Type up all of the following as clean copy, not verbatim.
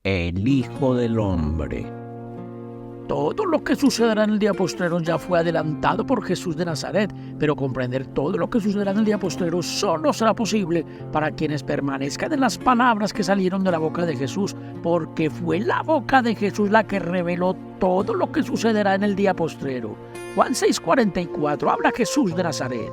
el Hijo del Hombre. Todo lo que sucederá en el día postrero ya fue adelantado por Jesús de Nazaret, pero comprender todo lo que sucederá en el día postrero solo será posible para quienes permanezcan en las palabras que salieron de la boca de Jesús, porque fue la boca de Jesús la que reveló todo lo que sucederá en el día postrero. Juan 6:44 habla Jesús de Nazaret.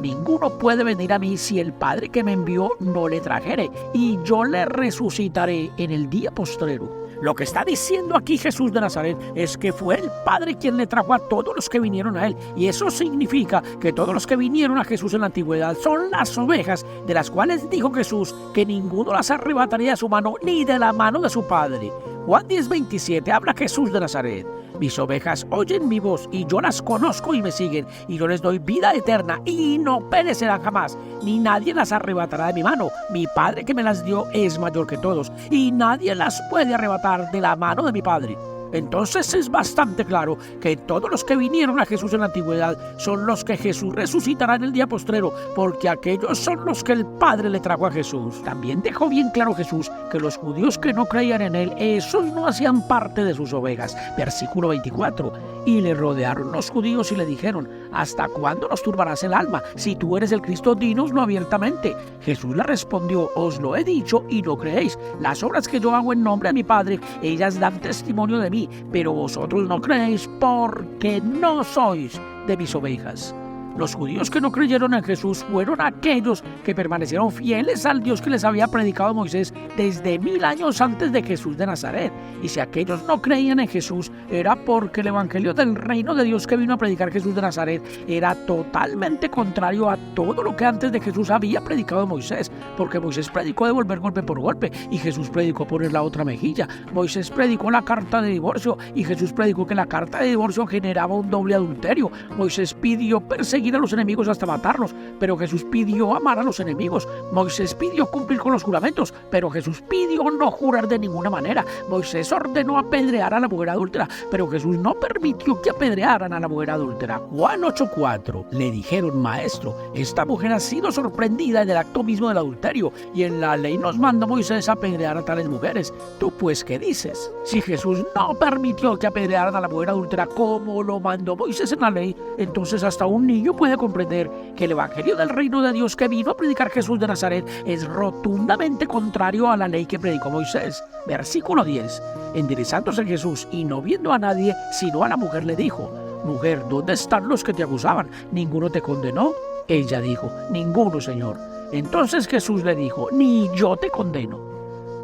Ninguno puede venir a mí si el Padre que me envió no le trajere, y yo le resucitaré en el día postrero. Lo que está diciendo aquí Jesús de Nazaret es que fue el Padre quien le trajo a todos los que vinieron a Él. Y eso significa que todos los que vinieron a Jesús en la antigüedad son las ovejas, de las cuales dijo Jesús que ninguno las arrebataría de su mano ni de la mano de su Padre. Juan 10:27 habla Jesús de Nazaret. Mis ovejas oyen mi voz y yo las conozco y me siguen, y yo les doy vida eterna y no perecerán jamás, ni nadie las arrebatará de mi mano. Mi Padre que me las dio es mayor que todos, y nadie las puede arrebatar de la mano de mi Padre. Entonces es bastante claro que todos los que vinieron a Jesús en la antigüedad son los que Jesús resucitará en el día postrero, porque aquellos son los que el Padre le trajo a Jesús. También dejó bien claro Jesús que los judíos que no creían en Él, esos no hacían parte de sus ovejas. Versículo 24. Y le rodearon los judíos y le dijeron: ¿hasta cuándo nos turbarás el alma? Si tú eres el Cristo, dínoslo abiertamente. Jesús le respondió: os lo he dicho y no creéis. Las obras que yo hago en nombre de mi Padre, ellas dan testimonio de mí, pero vosotros no creéis porque no sois de mis ovejas. Los judíos que no creyeron en Jesús fueron aquellos que permanecieron fieles al Dios que les había predicado Moisés desde 1000 años antes de Jesús de Nazaret. Y si aquellos no creían en Jesús, era porque el evangelio del reino de Dios que vino a predicar Jesús de Nazaret era totalmente contrario a todo lo que antes de Jesús había predicado Moisés. Porque Moisés predicó devolver golpe por golpe y Jesús predicó poner la otra mejilla. Moisés predicó la carta de divorcio y Jesús predicó que la carta de divorcio generaba un doble adulterio. Moisés pidió perseguir a los enemigos hasta matarlos, pero Jesús pidió amar a los enemigos. Moisés pidió cumplir con los juramentos, pero Jesús pidió no jurar de ninguna manera. Moisés ordenó apedrear a la mujer adúltera, pero Jesús no permitió que apedrearan a la mujer adúltera. Juan 8:4 le dijeron: maestro, esta mujer ha sido sorprendida en el acto mismo del adulterio, y en la ley nos manda Moisés apedrear a tales mujeres. ¿Tú pues qué dices? Si Jesús no permitió que apedrearan a la mujer adúltera como lo mandó Moisés en la ley, entonces hasta un niño puede comprender que el evangelio del reino de Dios que vino a predicar Jesús de Nazaret es rotundamente contrario a la ley que predicó Moisés. Versículo 10. Enderezándose Jesús y no viendo a nadie sino a la mujer, le dijo: mujer, ¿dónde están los que te acusaban? ¿Ninguno te condenó? Ella dijo: ninguno, Señor. Entonces Jesús le dijo: ni yo te condeno.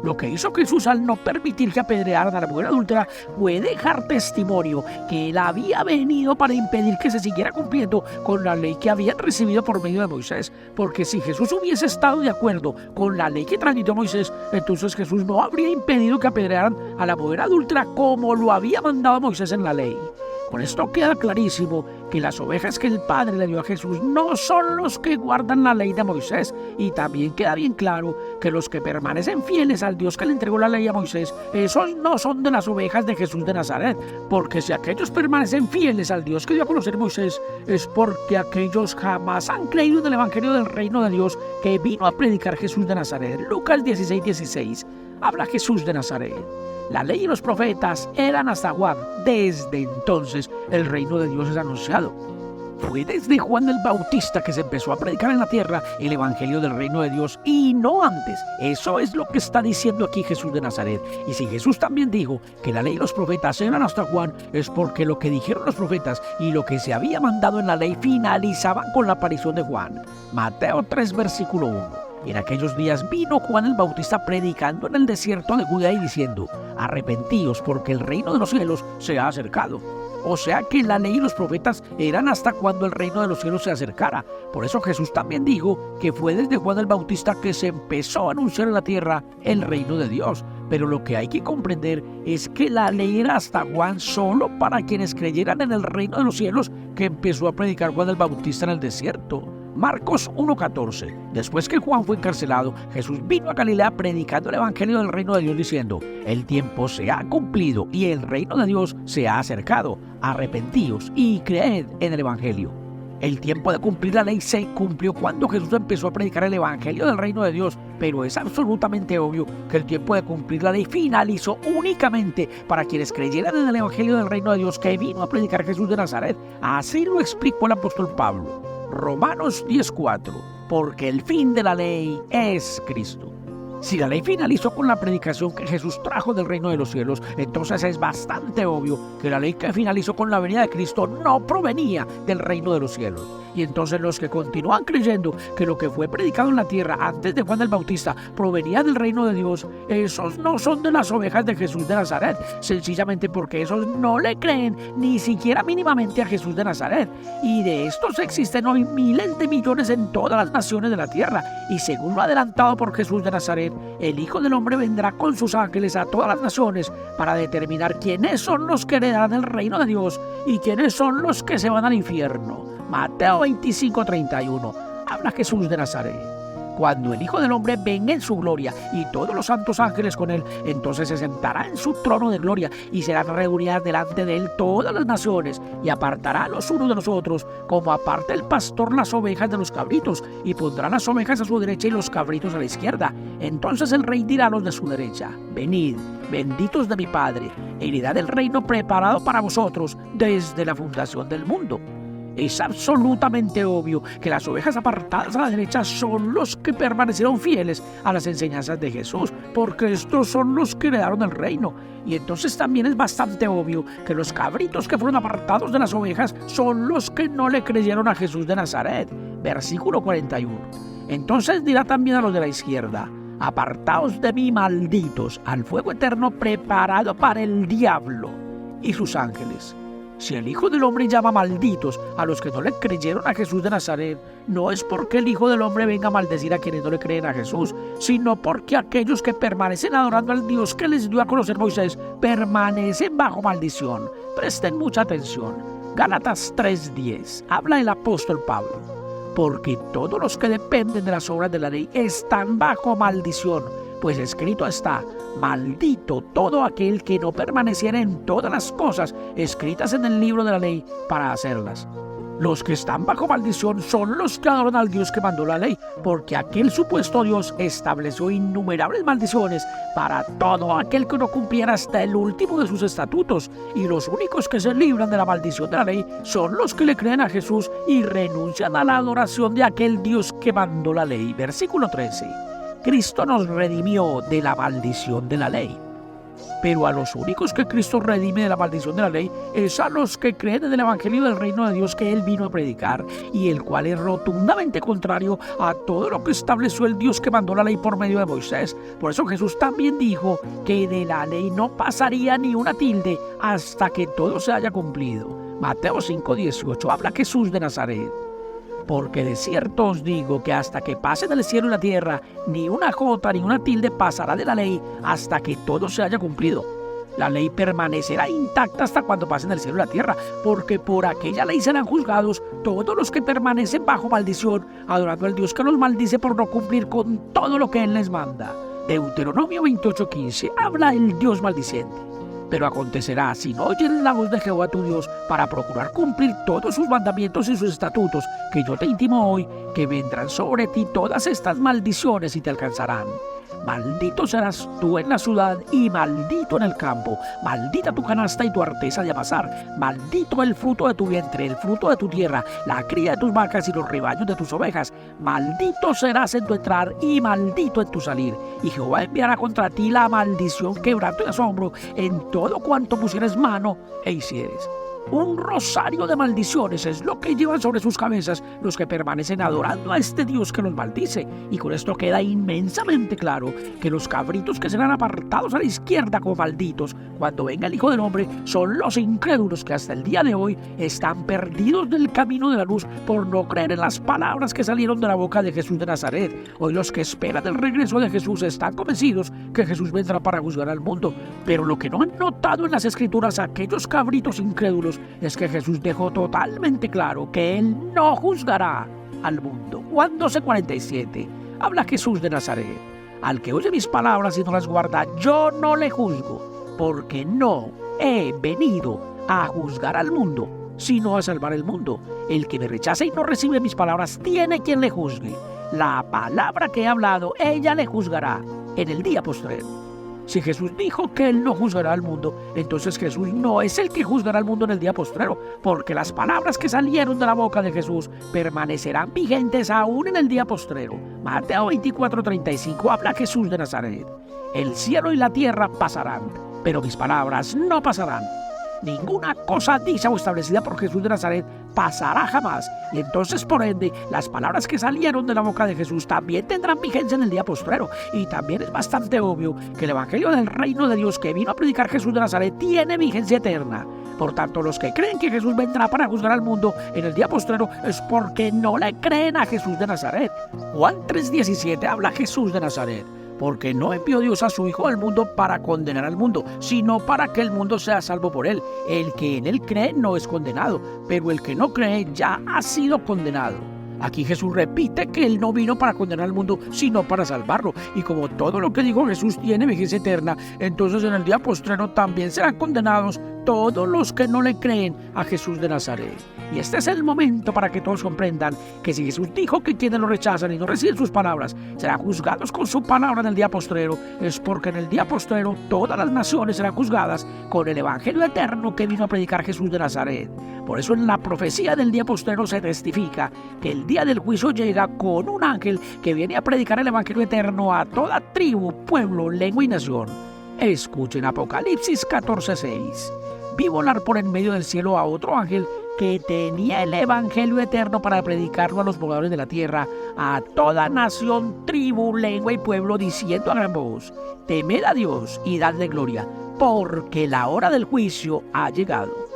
Lo que hizo Jesús al no permitir que apedrearan a la mujer adúltera fue dejar testimonio que Él había venido para impedir que se siguiera cumpliendo con la ley que habían recibido por medio de Moisés. Porque si Jesús hubiese estado de acuerdo con la ley que transmitió Moisés, entonces Jesús no habría impedido que apedrearan a la mujer adúltera como lo había mandado Moisés en la ley. Con esto queda clarísimo que las ovejas que el Padre le dio a Jesús no son los que guardan la ley de Moisés. Y también queda bien claro que los que permanecen fieles al Dios que le entregó la ley a Moisés, esos no son de las ovejas de Jesús de Nazaret. Porque si aquellos permanecen fieles al Dios que dio a conocer Moisés, es porque aquellos jamás han creído en el evangelio del reino de Dios que vino a predicar Jesús de Nazaret. Lucas 16:16 habla Jesús de Nazaret. La ley y los profetas eran hasta Juan. Desde entonces el reino de Dios es anunciado. Fue desde Juan el Bautista que se empezó a predicar en la tierra el evangelio del reino de Dios y no antes. Eso es lo que está diciendo aquí Jesús de Nazaret. Y si Jesús también dijo que la ley y los profetas eran hasta Juan, es porque lo que dijeron los profetas y lo que se había mandado en la ley finalizaban con la aparición de Juan. Mateo 3, versículo 1. En aquellos días vino Juan el Bautista predicando en el desierto de Judea y diciendo: arrepentíos, porque el reino de los cielos se ha acercado. O sea que la ley y los profetas eran hasta cuando el reino de los cielos se acercara. Por eso Jesús también dijo que fue desde Juan el Bautista que se empezó a anunciar en la tierra el reino de Dios. Pero lo que hay que comprender es que la ley era hasta Juan solo para quienes creyeran en el reino de los cielos que empezó a predicar Juan el Bautista en el desierto. Marcos 1:14. Después que Juan fue encarcelado, Jesús vino a Galilea predicando el evangelio del reino de Dios diciendo: el tiempo se ha cumplido y el reino de Dios se ha acercado. Arrepentíos y creed en el evangelio. El tiempo de cumplir la ley se cumplió cuando Jesús empezó a predicar el evangelio del reino de Dios, pero es absolutamente obvio que el tiempo de cumplir la ley finalizó únicamente para quienes creyeran en el Evangelio del Reino de Dios que vino a predicar Jesús de Nazaret. Así lo explicó el apóstol Pablo. Romanos 10:4, porque el fin de la ley es Cristo. Si la ley finalizó con la predicación que Jesús trajo del reino de los cielos, entonces es bastante obvio que la ley que finalizó con la venida de Cristo no provenía del reino de los cielos. Y entonces los que continúan creyendo que lo que fue predicado en la tierra antes de Juan el Bautista provenía del reino de Dios, esos no son de las ovejas de Jesús de Nazaret, sencillamente porque esos no le creen ni siquiera mínimamente a Jesús de Nazaret. Y de estos existen hoy miles de millones en todas las naciones de la tierra. Y según lo adelantado por Jesús de Nazaret, el Hijo del Hombre vendrá con sus ángeles a todas las naciones para determinar quiénes son los que heredarán el reino de Dios y quiénes son los que se van al infierno. Mateo 25:31. Habla Jesús de Nazaret. Cuando el Hijo del Hombre venga en su gloria y todos los santos ángeles con él, entonces se sentará en su trono de gloria y serán reunidas delante de él todas las naciones y apartará a los unos de los otros, como aparta el pastor las ovejas de los cabritos, y pondrá las ovejas a su derecha y los cabritos a la izquierda. Entonces el rey dirá a los de su derecha: venid, benditos de mi Padre, heredad del reino preparado para vosotros desde la fundación del mundo. Es absolutamente obvio que las ovejas apartadas a la derecha son los que permanecieron fieles a las enseñanzas de Jesús, porque estos son los que heredaron el reino. Y entonces también es bastante obvio que los cabritos que fueron apartados de las ovejas son los que no le creyeron a Jesús de Nazaret. Versículo 41. Entonces dirá también a los de la izquierda: apartaos de mí, malditos, al fuego eterno preparado para el diablo y sus ángeles. Si el Hijo del Hombre llama malditos a los que no le creyeron a Jesús de Nazaret, no es porque el Hijo del Hombre venga a maldecir a quienes no le creen a Jesús, sino porque aquellos que permanecen adorando al Dios que les dio a conocer Moisés permanecen bajo maldición. Presten mucha atención. Gálatas 3:10. Habla el apóstol Pablo. Porque todos los que dependen de las obras de la ley están bajo maldición. Pues escrito está: maldito todo aquel que no permaneciera en todas las cosas escritas en el libro de la ley para hacerlas. Los que están bajo maldición son los que adoran al Dios que mandó la ley, porque aquel supuesto Dios estableció innumerables maldiciones para todo aquel que no cumpliera hasta el último de sus estatutos, y los únicos que se libran de la maldición de la ley son los que le creen a Jesús y renuncian a la adoración de aquel Dios que mandó la ley. Versículo 13. Cristo nos redimió de la maldición de la ley. Pero a los únicos que Cristo redime de la maldición de la ley es a los que creen en el Evangelio del Reino de Dios que Él vino a predicar, y el cual es rotundamente contrario a todo lo que estableció el Dios que mandó la ley por medio de Moisés. Por eso Jesús también dijo que de la ley no pasaría ni una tilde hasta que todo se haya cumplido. Mateo 5:18. Habla Jesús de Nazaret. Porque de cierto os digo que hasta que pase del cielo y la tierra, ni una jota ni una tilde pasará de la ley hasta que todo se haya cumplido. La ley permanecerá intacta hasta cuando pasen del cielo y la tierra, porque por aquella ley serán juzgados todos los que permanecen bajo maldición, adorando al Dios que los maldice por no cumplir con todo lo que Él les manda. Deuteronomio 28:15. Habla el Dios maldiciente. Pero acontecerá, si no oyes la voz de Jehová tu Dios para procurar cumplir todos sus mandamientos y sus estatutos que yo te intimo hoy, que vendrán sobre ti todas estas maldiciones y te alcanzarán. Maldito serás tú en la ciudad y maldito en el campo. Maldita tu canasta y tu arteza de amasar. Maldito el fruto de tu vientre, el fruto de tu tierra, la cría de tus vacas y los rebaños de tus ovejas. Maldito serás en tu entrar y maldito en tu salir. Y Jehová enviará contra ti la maldición, quebranto y asombro en todo cuanto pusieres mano e hicieres. Un rosario de maldiciones es lo que llevan sobre sus cabezas los que permanecen adorando a este Dios que los maldice. Y con esto queda inmensamente claro que los cabritos que serán apartados a la izquierda como malditos cuando venga el Hijo del Hombre son los incrédulos que hasta el día de hoy están perdidos del camino de la luz por no creer en las palabras que salieron de la boca de Jesús de Nazaret. Hoy los que esperan el regreso de Jesús están convencidos que Jesús vendrá para juzgar al mundo. Pero lo que no han notado en las Escrituras aquellos cabritos incrédulos es que Jesús dejó totalmente claro que Él no juzgará al mundo. Juan 12:47. Habla Jesús de Nazaret. Al que oye mis palabras y no las guarda, yo no le juzgo, porque no he venido a juzgar al mundo, sino a salvar el mundo. El que me rechaza y no recibe mis palabras tiene quien le juzgue. la palabra que he hablado, ella le juzgará en el día postrero. Si Jesús dijo que Él no juzgará al mundo, entonces Jesús no es el que juzgará al mundo en el día postrero, porque las palabras que salieron de la boca de Jesús permanecerán vigentes aún en el día postrero. Mateo 24:35 habla Jesús de Nazaret. El cielo y la tierra pasarán, pero mis palabras no pasarán. Ninguna cosa dicha o establecida por Jesús de Nazaret pasará jamás. Y entonces, por ende, las palabras que salieron de la boca de Jesús también tendrán vigencia en el día postrero. Y también es bastante obvio que el Evangelio del Reino de Dios que vino a predicar Jesús de Nazaret tiene vigencia eterna. Por tanto, los que creen que Jesús vendrá para juzgar al mundo en el día postrero es porque no le creen a Jesús de Nazaret. Juan 3:17 habla Jesús de Nazaret. Porque no envió Dios a su Hijo al mundo para condenar al mundo, sino para que el mundo sea salvo por él. El que en él cree no es condenado, pero el que no cree ya ha sido condenado. Aquí Jesús repite que Él no vino para condenar al mundo, sino para salvarlo. Y como todo lo que dijo Jesús tiene vigencia eterna, entonces en el día postrero también serán condenados todos los que no le creen a Jesús de Nazaret. Y este es el momento para que todos comprendan que si Jesús dijo que quienes lo rechazan y no reciben sus palabras serán juzgados con su palabra en el día postrero, es porque en el día postrero todas las naciones serán juzgadas con el Evangelio eterno que vino a predicar Jesús de Nazaret. Por eso en la profecía del día postrero se testifica que el día del juicio llega con un ángel que viene a predicar el Evangelio eterno a toda tribu, pueblo, lengua y nación. Escuchen Apocalipsis 14:6. Vi volar por en medio del cielo a otro ángel que tenía el Evangelio eterno para predicarlo a los moradores de la tierra, a toda nación, tribu, lengua y pueblo, diciendo a gran voz: temed a Dios y dadle gloria, porque la hora del juicio ha llegado.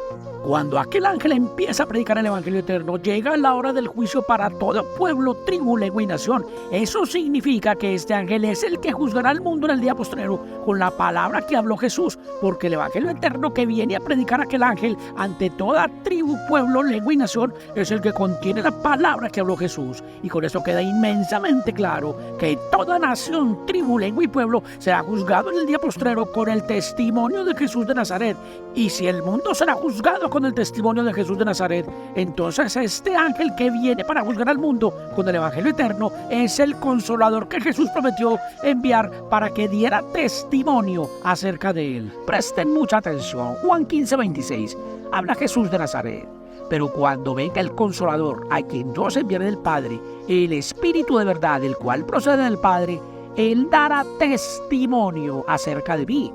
Cuando aquel ángel empieza a predicar el Evangelio eterno, llega la hora del juicio para todo pueblo, tribu, lengua y nación. Eso significa que este ángel es el que juzgará al mundo en el día postrero con la palabra que habló Jesús, porque el Evangelio eterno que viene a predicar aquel ángel ante toda tribu, pueblo, lengua y nación es el que contiene la palabra que habló Jesús. Y con eso queda inmensamente claro que toda nación, tribu, lengua y pueblo será juzgado en el día postrero con el testimonio de Jesús de Nazaret. Y si el mundo será juzgado con el testimonio de Jesús de Nazaret, entonces este ángel que viene para juzgar al mundo con el Evangelio eterno es el consolador que Jesús prometió enviar para que diera testimonio acerca de él. Presten mucha atención. Juan 15:26 habla Jesús de Nazaret. Pero cuando venga el Consolador, a quien yo os enviaré del Padre, el Espíritu de verdad, el cual procede del Padre, Él dará testimonio acerca de mí.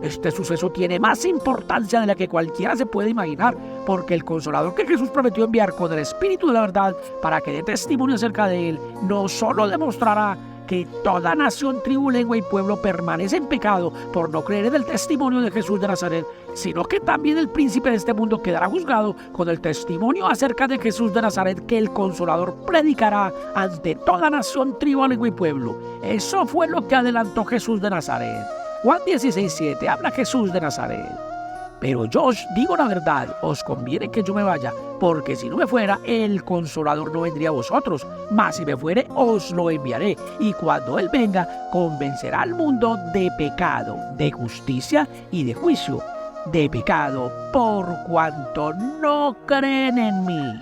Este suceso tiene más importancia de la que cualquiera se puede imaginar, porque el Consolador que Jesús prometió enviar con el Espíritu de la verdad para que dé testimonio acerca de Él, no solo demostrará que toda nación, tribu, lengua y pueblo permanece en pecado por no creer en el testimonio de Jesús de Nazaret, sino que también el príncipe de este mundo quedará juzgado con el testimonio acerca de Jesús de Nazaret que el Consolador predicará ante toda nación, tribu, lengua y pueblo. Eso fue lo que adelantó Jesús de Nazaret. Juan 16:7 habla Jesús de Nazaret. Pero yo os digo la verdad, os conviene que yo me vaya, porque si no me fuera, el Consolador no vendría a vosotros, mas si me fuere, os lo enviaré. Y cuando Él venga, convencerá al mundo de pecado, de justicia y de juicio. De pecado, por cuanto no creen en mí.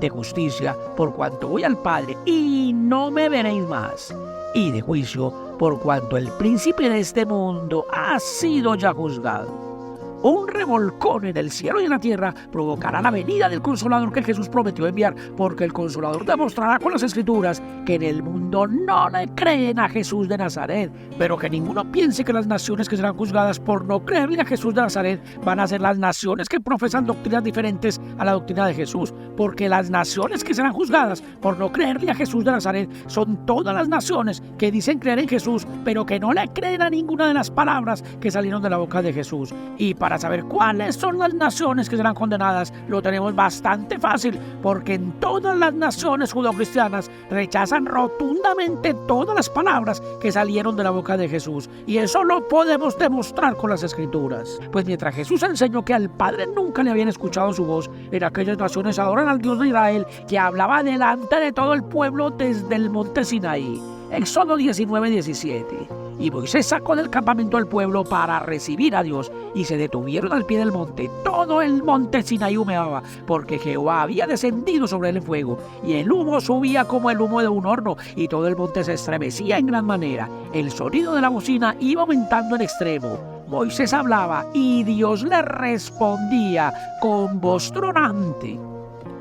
De justicia, por cuanto voy al Padre y no me veréis más. Y de juicio, por cuanto el príncipe de este mundo ha sido ya juzgado. Un revolcón en el cielo y en la tierra provocará la venida del Consolador que Jesús prometió enviar, porque el Consolador demostrará con las Escrituras que en el mundo no le creen a Jesús de Nazaret, pero que ninguno piense que las naciones que serán juzgadas por no creerle a Jesús de Nazaret van a ser las naciones que profesan doctrinas diferentes a la doctrina de Jesús, porque las naciones que serán juzgadas por no creerle a Jesús de Nazaret son todas las naciones que dicen creer en Jesús, pero que no le creen a ninguna de las palabras que salieron de la boca de Jesús. Y para saber cuáles son las naciones que serán condenadas, lo tenemos bastante fácil, porque en todas las naciones judeocristianas rechazan rotundamente todas las palabras que salieron de la boca de Jesús, y eso lo podemos demostrar con las Escrituras. Pues mientras Jesús enseñó que al Padre nunca le habían escuchado su voz, en aquellas naciones adoran al Dios de Israel, que hablaba delante de todo el pueblo desde el monte Sinaí. Éxodo 19:17. Y Moisés sacó del campamento al pueblo para recibir a Dios, y se detuvieron al pie del monte. Todo el monte Sinaí humeaba, porque Jehová había descendido sobre él en fuego, y el humo subía como el humo de un horno, y todo el monte se estremecía en gran manera. El sonido de la bocina iba aumentando en extremo. Moisés hablaba, y Dios le respondía con voz tronante.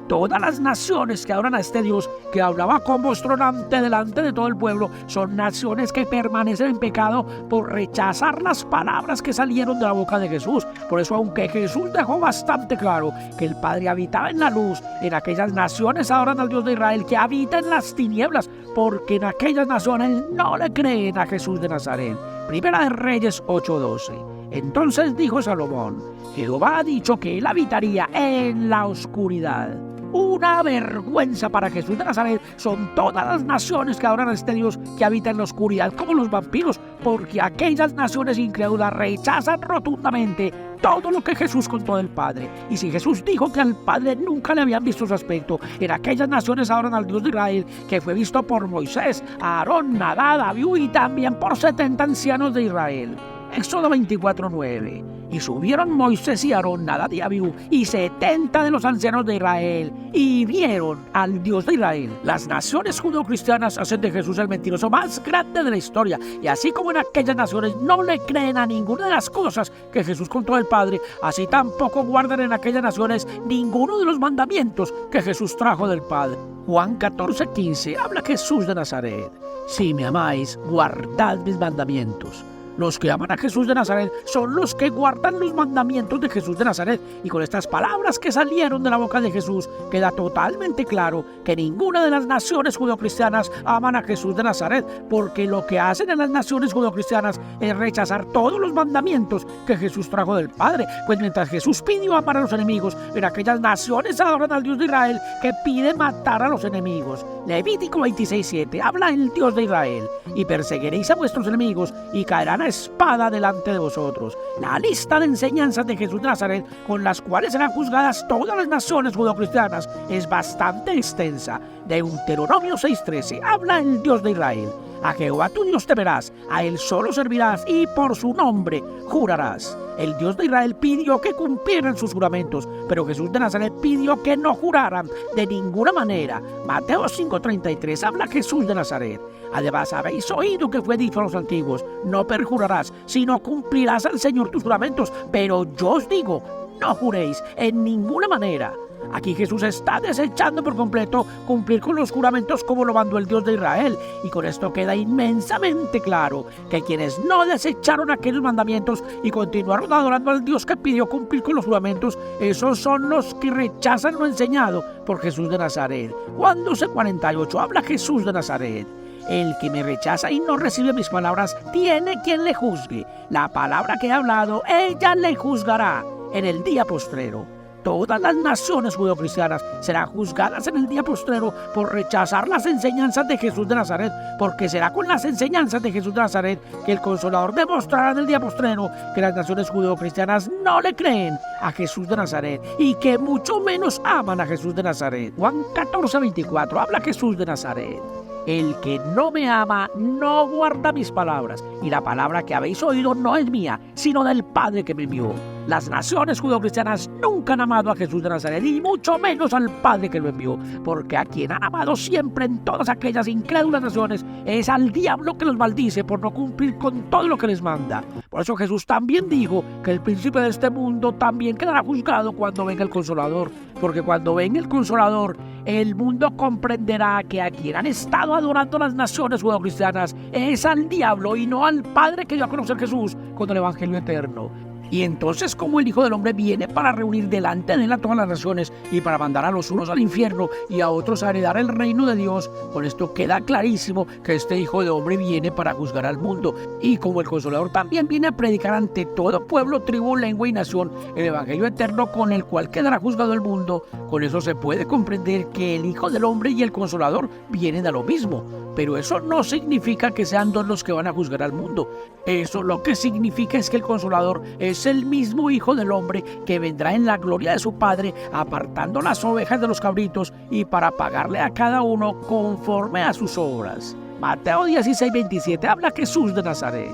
Todas las naciones que adoran a este Dios, que hablaba con voz tronante delante de todo el pueblo, son naciones que permanecen en pecado por rechazar las palabras que salieron de la boca de Jesús. Por eso, aunque Jesús dejó bastante claro que el Padre habitaba en la luz, en aquellas naciones adoran al Dios de Israel que habita en las tinieblas, porque en aquellas naciones no le creen a Jesús de Nazaret. Primera de Reyes 8:12. Entonces dijo Salomón: Jehová ha dicho que él habitaría en la oscuridad. Una vergüenza para Jesús de Nazaret son todas las naciones que adoran a este Dios que habita en la oscuridad, como los vampiros, porque aquellas naciones incrédulas rechazan rotundamente todo lo que Jesús contó del Padre. Y si Jesús dijo que al Padre nunca le habían visto su aspecto, en aquellas naciones adoran al Dios de Israel, que fue visto por Moisés, Aarón, Nadab, Abiú y también por 70 ancianos de Israel. Éxodo 24:9. Y subieron Moisés y Aarón, Nadab y Abiú, y 70 de los ancianos de Israel, y vieron al Dios de Israel. Las naciones judeocristianas hacen de Jesús el mentiroso más grande de la historia, y así como en aquellas naciones no le creen a ninguna de las cosas que Jesús contó del Padre, así tampoco guardan en aquellas naciones ninguno de los mandamientos que Jesús trajo del Padre. Juan 14:15 habla Jesús de Nazaret: si me amáis, guardad mis mandamientos. Los que aman a Jesús de Nazaret son los que guardan los mandamientos de Jesús de Nazaret. Y con estas palabras que salieron de la boca de Jesús, queda totalmente claro que ninguna de las naciones judeocristianas aman a Jesús de Nazaret, porque lo que hacen en las naciones judeocristianas es rechazar todos los mandamientos que Jesús trajo del Padre. Pues mientras Jesús pidió amar a los enemigos, en aquellas naciones adoran al Dios de Israel que pide matar a los enemigos. Levítico 26:7 habla el Dios de Israel: y perseguiréis a vuestros enemigos, y caerán a espada delante de vosotros. La lista de enseñanzas de Jesús de Nazaret, con las cuales serán juzgadas todas las naciones judeocristianas, es bastante extensa. Deuteronomio 6:13 habla el Dios de Israel: a Jehová tu Dios temerás, a él solo servirás, y por su nombre jurarás. El Dios de Israel pidió que cumplieran sus juramentos, pero Jesús de Nazaret pidió que no juraran de ninguna manera. Mateo 5:33 habla Jesús de Nazaret: además habéis oído que fue dicho a los antiguos: no perjurarás, sino cumplirás al Señor tus juramentos. Pero yo os digo, no juréis en ninguna manera. Aquí Jesús está desechando por completo cumplir con los juramentos como lo mandó el Dios de Israel. Y con esto queda inmensamente claro que quienes no desecharon aquellos mandamientos y continuaron adorando al Dios que pidió cumplir con los juramentos, esos son los que rechazan lo enseñado por Jesús de Nazaret. Juan 12:48 habla Jesús de Nazaret: el que me rechaza y no recibe mis palabras, tiene quien le juzgue. La palabra que he hablado, ella le juzgará en el día postrero. Todas las naciones judeocristianas serán juzgadas en el día postrero por rechazar las enseñanzas de Jesús de Nazaret, porque será con las enseñanzas de Jesús de Nazaret que el Consolador demostrará en el día postrero que las naciones judeocristianas no le creen a Jesús de Nazaret y que mucho menos aman a Jesús de Nazaret. Juan 14:24 habla Jesús de Nazaret: el que no me ama no guarda mis palabras, y la palabra que habéis oído no es mía, sino del Padre que me envió. Las naciones judeocristianas nunca han amado a Jesús de Nazaret, y mucho menos al Padre que lo envió, porque a quien han amado siempre en todas aquellas incrédulas naciones es al diablo que los maldice por no cumplir con todo lo que les manda. Por eso Jesús también dijo que el príncipe de este mundo también quedará juzgado cuando venga el Consolador, porque cuando venga el Consolador, el mundo comprenderá que a quien han estado adorando las naciones judeocristianas es al diablo y no al Padre que dio a conocer Jesús con el Evangelio eterno. Y entonces, como el Hijo del Hombre viene para reunir delante de él a todas las naciones y para mandar a los unos al infierno y a otros a heredar el reino de Dios, con esto queda clarísimo que este Hijo del Hombre viene para juzgar al mundo. Y como el Consolador también viene a predicar ante todo pueblo, tribu, lengua y nación el Evangelio eterno con el cual quedará juzgado el mundo, con eso se puede comprender que el Hijo del Hombre y el Consolador vienen a lo mismo. Pero eso no significa que sean dos los que van a juzgar al mundo. Eso lo que significa es que el Consolador es el mismo Hijo del Hombre que vendrá en la gloria de su Padre, apartando las ovejas de los cabritos y para pagarle a cada uno conforme a sus obras. Mateo 16:27 habla Jesús de Nazaret.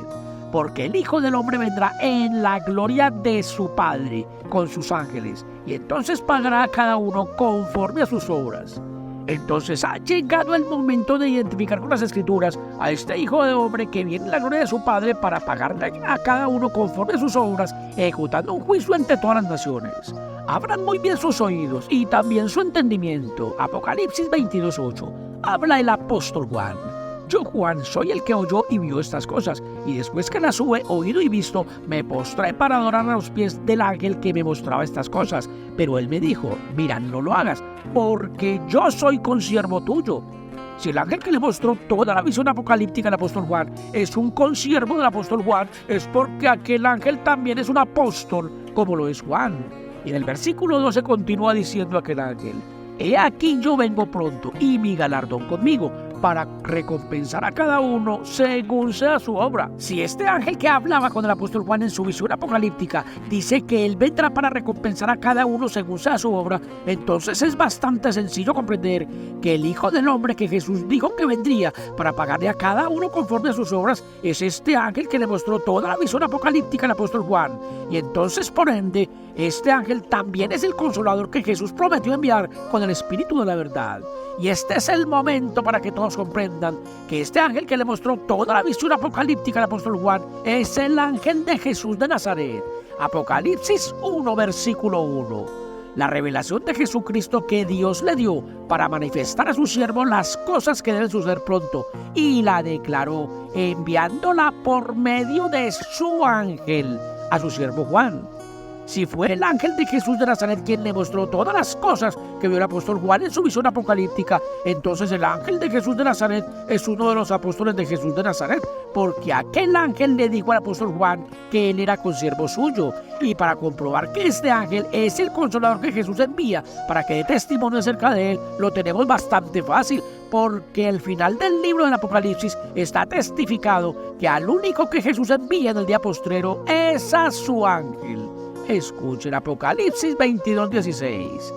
Porque el Hijo del Hombre vendrá en la gloria de su Padre con sus ángeles, y entonces pagará a cada uno conforme a sus obras. Entonces ha llegado el momento de identificar con las Escrituras a este Hijo del Hombre que viene en la gloria de su Padre para pagarle a cada uno conforme a sus obras, ejecutando un juicio ante todas las naciones. Abran muy bien sus oídos y también su entendimiento. Apocalipsis 22:8. Habla el apóstol Juan. Yo, Juan, soy el que oyó y vio estas cosas, y después que las hube oído y visto, me postré para adorar a los pies del ángel que me mostraba estas cosas. Pero él me dijo, mira, no lo hagas, porque yo soy consiervo tuyo. Si el ángel que le mostró toda la visión apocalíptica al apóstol Juan es un consiervo del apóstol Juan, es porque aquel ángel también es un apóstol, como lo es Juan. Y en el versículo 12 continúa diciendo aquel ángel, he aquí yo vengo pronto, y mi galardón conmigo, para recompensar a cada uno según sea su obra. Si este ángel que hablaba con el apóstol Juan en su visión apocalíptica dice que él vendrá para recompensar a cada uno según sea su obra, entonces es bastante sencillo comprender que el Hijo del Hombre que Jesús dijo que vendría para pagarle a cada uno conforme a sus obras es este ángel que le mostró toda la visión apocalíptica al apóstol Juan. Y entonces, por ende, este ángel también es el consolador que Jesús prometió enviar con el Espíritu de la verdad. Y este es el momento para que todos comprendan que este ángel que le mostró toda la visión apocalíptica al apóstol Juan es el ángel de Jesús de Nazaret. Apocalipsis 1, versículo 1. La revelación de Jesucristo que Dios le dio para manifestar a su siervo las cosas que deben suceder pronto, y la declaró enviándola por medio de su ángel a su siervo Juan. Si fue el ángel de Jesús de Nazaret quien le mostró todas las cosas que vio el apóstol Juan en su visión apocalíptica, entonces el ángel de Jesús de Nazaret es uno de los apóstoles de Jesús de Nazaret, porque aquel ángel le dijo al apóstol Juan que él era consiervo suyo. Y para comprobar que este ángel es el consolador que Jesús envía para que dé testimonio acerca de él, lo tenemos bastante fácil, porque al final del libro del Apocalipsis está testificado que al único que Jesús envía en el día postrero es a su ángel. Escuchen Apocalipsis 22:16.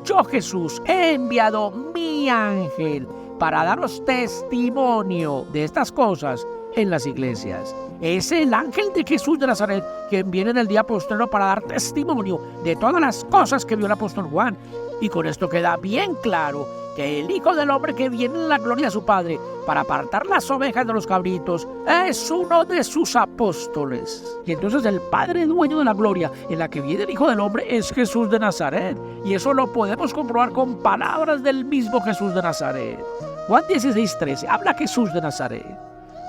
Yo, Jesús, he enviado mi ángel para daros testimonio de estas cosas en las iglesias. Es el ángel de Jesús de Nazaret quien viene en el día postrero para dar testimonio de todas las cosas que vio el apóstol Juan. Y con esto queda bien claro que el Hijo del Hombre que viene en la gloria de su Padre para apartar las ovejas de los cabritos es uno de sus apóstoles. Y entonces el Padre dueño de la gloria en la que viene el Hijo del Hombre es Jesús de Nazaret. Y eso lo podemos comprobar con palabras del mismo Jesús de Nazaret. Juan 16:13 habla Jesús de Nazaret.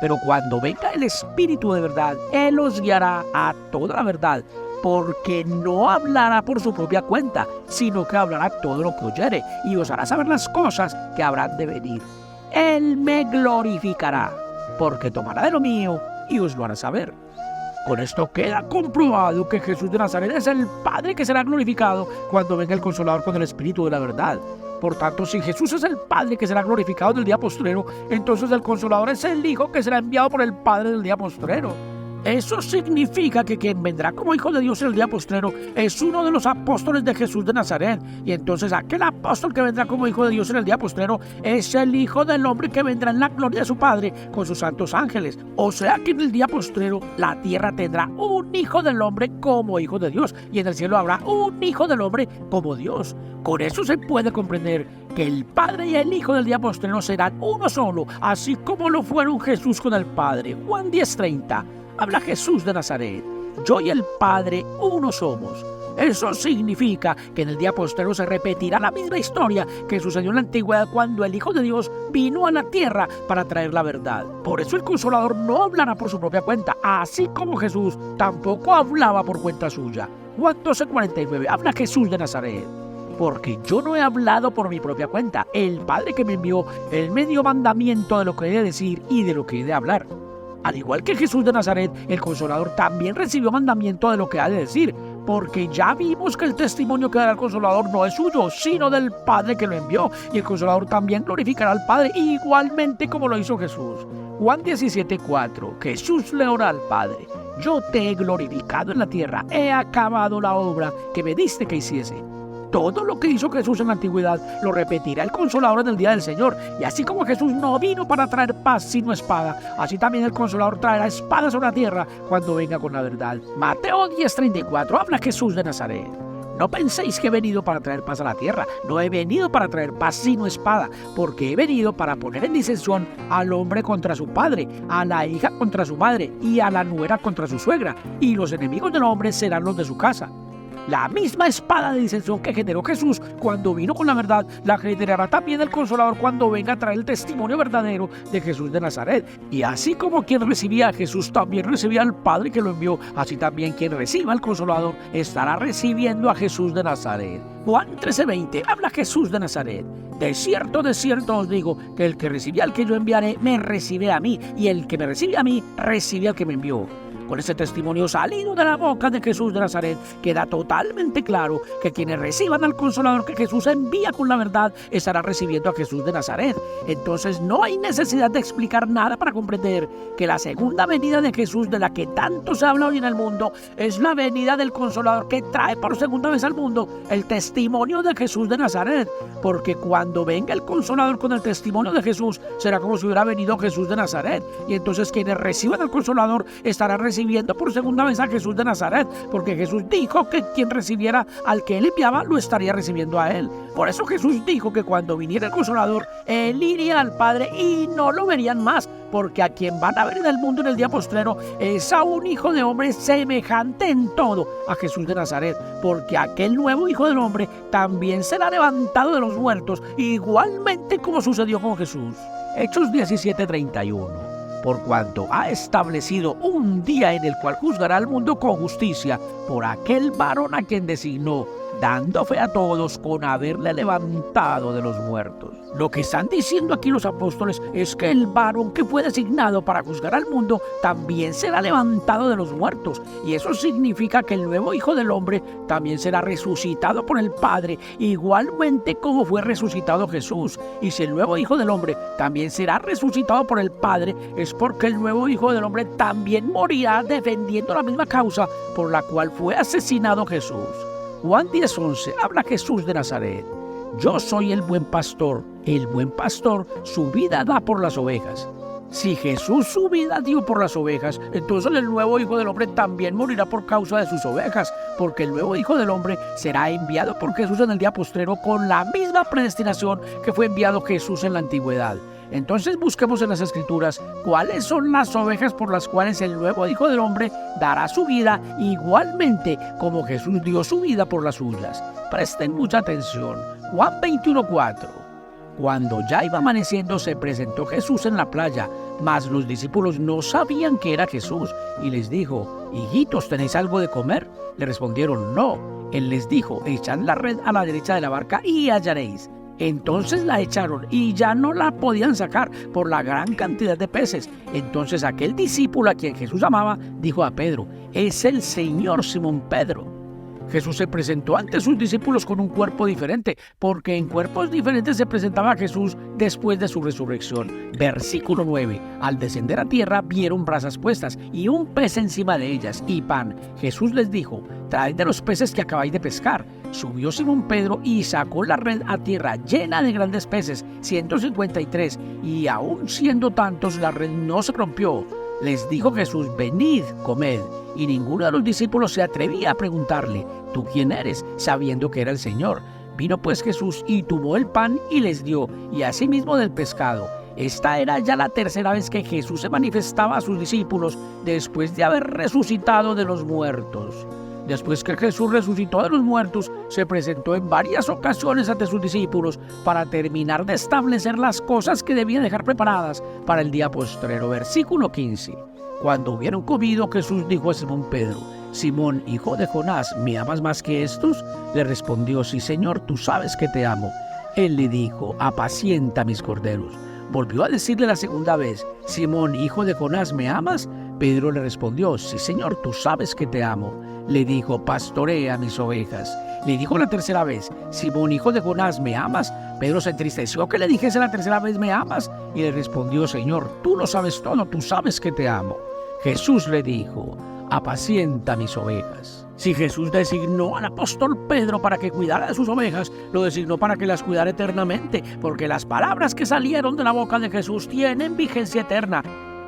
Pero cuando venga el Espíritu de verdad, Él os guiará a toda la verdad, porque no hablará por su propia cuenta, sino que hablará todo lo que oyere, y os hará saber las cosas que habrán de venir. Él me glorificará, porque tomará de lo mío y os lo hará saber. Con esto queda comprobado que Jesús de Nazaret es el Padre que será glorificado cuando venga el Consolador con el Espíritu de la verdad. Por tanto, si Jesús es el Padre que será glorificado en el día postrero, entonces el Consolador es el Hijo que será enviado por el Padre del día postrero. Eso significa que quien vendrá como Hijo de Dios en el día postrero es uno de los apóstoles de Jesús de Nazaret. Y entonces aquel apóstol que vendrá como Hijo de Dios en el día postrero es el Hijo del Hombre que vendrá en la gloria de su Padre con sus santos ángeles. O sea que en el día postrero la tierra tendrá un Hijo del Hombre como Hijo de Dios, y en el cielo habrá un Hijo del Hombre como Dios. Con eso se puede comprender que el Padre y el Hijo del día postrero serán uno solo, así como lo fueron Jesús con el Padre. Juan 10:30. Habla Jesús de Nazaret. Yo y el Padre uno somos. Eso significa que en el día postrero se repetirá la misma historia que sucedió en la antigüedad cuando el Hijo de Dios vino a la tierra para traer la verdad. Por eso el Consolador no hablará por su propia cuenta, así como Jesús tampoco hablaba por cuenta suya. Juan 12:49. Habla Jesús de Nazaret. Porque yo no he hablado por mi propia cuenta. El Padre que me envió, Él me dio mandamiento de lo que he de decir y de lo que he de hablar. Al igual que Jesús de Nazaret, el Consolador también recibió mandamiento de lo que ha de decir, porque ya vimos que el testimonio que dará el Consolador no es suyo, sino del Padre que lo envió, y el Consolador también glorificará al Padre igualmente como lo hizo Jesús. Juan 17:4. Jesús le oró al Padre: yo te he glorificado en la tierra, he acabado la obra que me diste que hiciese. todo lo que hizo Jesús en la antigüedad lo repetirá el Consolador en el día del Señor. Y así como Jesús no vino para traer paz sino espada, así también el Consolador traerá espada sobre la tierra cuando venga con la verdad. Mateo 10:34, habla Jesús de Nazaret. No penséis que he venido para traer paz a la tierra. No he venido para traer paz sino espada, porque he venido para poner en disensión al hombre contra su padre, a la hija contra su madre y a la nuera contra su suegra, y los enemigos del hombre serán los de su casa. La misma espada de disensión que generó Jesús cuando vino con la verdad, la generará también el Consolador cuando venga a traer el testimonio verdadero de Jesús de Nazaret. Y así como quien recibía a Jesús también recibía al Padre que lo envió, así también quien reciba al Consolador estará recibiendo a Jesús de Nazaret. Juan 13:20, habla Jesús de Nazaret. De cierto os digo, que el que recibe al que yo enviaré, me recibe a mí, y el que me recibe a mí, recibe al que me envió. Con ese testimonio salido de la boca de Jesús de Nazaret, queda totalmente claro que quienes reciban al Consolador que Jesús envía con la verdad, estarán recibiendo a Jesús de Nazaret. Entonces no hay necesidad de explicar nada para comprender que la segunda venida de Jesús, de la que tanto se habla hoy en el mundo, es la venida del Consolador que trae por segunda vez al mundo el testimonio de Jesús de Nazaret. Porque cuando venga el Consolador con el testimonio de Jesús, será como si hubiera venido Jesús de Nazaret. Y entonces quienes reciban al Consolador estarán recibiendo por segunda vez a Jesús de Nazaret, porque Jesús dijo que quien recibiera al que él enviaba lo estaría recibiendo a él. Por eso Jesús dijo que cuando viniera el Consolador, él iría al Padre y no lo verían más, porque a quien van a ver en el mundo en el día postrero es a un hijo de hombre semejante en todo a Jesús de Nazaret, porque aquel nuevo hijo del hombre también será levantado de los muertos, igualmente como sucedió con Jesús. Hechos 17:31. Por cuanto ha establecido un día en el cual juzgará al mundo con justicia por aquel varón a quien designó, dando fe a todos con haberle levantado de los muertos. Lo que están diciendo aquí los apóstoles es que el varón que fue designado para juzgar al mundo también será levantado de los muertos, y eso significa que el nuevo Hijo del Hombre también será resucitado por el Padre, igualmente como fue resucitado Jesús. Y si el nuevo Hijo del Hombre también será resucitado por el Padre, es porque el nuevo Hijo del Hombre también morirá defendiendo la misma causa por la cual fue asesinado Jesús. Juan 10:11, habla Jesús de Nazaret. Yo soy el buen pastor su vida da por las ovejas. Si Jesús su vida dio por las ovejas, entonces el nuevo Hijo del Hombre también morirá por causa de sus ovejas, porque el nuevo Hijo del Hombre será enviado por Jesús en el día postrero con la misma predestinación que fue enviado Jesús en la antigüedad. Entonces busquemos en las Escrituras cuáles son las ovejas por las cuales el nuevo Hijo del Hombre dará su vida, igualmente como Jesús dio su vida por las suyas. Presten mucha atención. Juan 21:4. Cuando ya iba amaneciendo, se presentó Jesús en la playa, mas los discípulos no sabían que era Jesús, y les dijo: «Hijitos, ¿tenéis algo de comer?». Le respondieron: «No». Él les dijo: «Echad la red a la derecha de la barca y hallaréis». Entonces la echaron y ya no la podían sacar por la gran cantidad de peces. Entonces aquel discípulo a quien Jesús amaba dijo a Pedro: «Es el Señor, Simón Pedro». Jesús se presentó ante sus discípulos con un cuerpo diferente, porque en cuerpos diferentes se presentaba Jesús después de su resurrección. Versículo 9. Al descender a tierra vieron brasas puestas y un pez encima de ellas y pan. Jesús les dijo: «Traed de los peces que acabáis de pescar». Subió Simón Pedro y sacó la red a tierra llena de grandes peces, 153, y aun siendo tantos la red no se rompió. Les dijo Jesús: «Venid, comed». Y ninguno de los discípulos se atrevía a preguntarle: «¿Tú quién eres?», sabiendo que era el Señor. Vino pues Jesús y tomó el pan y les dio, y asimismo del pescado. Esta era ya la tercera vez que Jesús se manifestaba a sus discípulos después de haber resucitado de los muertos. Después que Jesús resucitó de los muertos, se presentó en varias ocasiones ante sus discípulos para terminar de establecer las cosas que debían dejar preparadas para el día postrero. Versículo 15. Cuando hubieron comido, Jesús dijo a Simón Pedro: «Simón, hijo de Jonás, ¿me amas más que estos?». Le respondió: «Sí, Señor, tú sabes que te amo». Él le dijo: «Apacienta mis corderos». Volvió a decirle la segunda vez: «Simón, hijo de Jonás, ¿me amas?». Pedro le respondió: «Sí, Señor, tú sabes que te amo». Le dijo: «Pastorea mis ovejas». Le dijo la tercera vez: «Simón, hijo de Jonás, ¿me amas?». Pedro se entristeció que le dijese la tercera vez: «¿Me amas?». Y le respondió: «Señor, tú lo sabes todo, tú sabes que te amo». Jesús le dijo: «Apacienta mis ovejas». Si Jesús designó al apóstol Pedro para que cuidara de sus ovejas, lo designó para que las cuidara eternamente, porque las palabras que salieron de la boca de Jesús tienen vigencia eterna.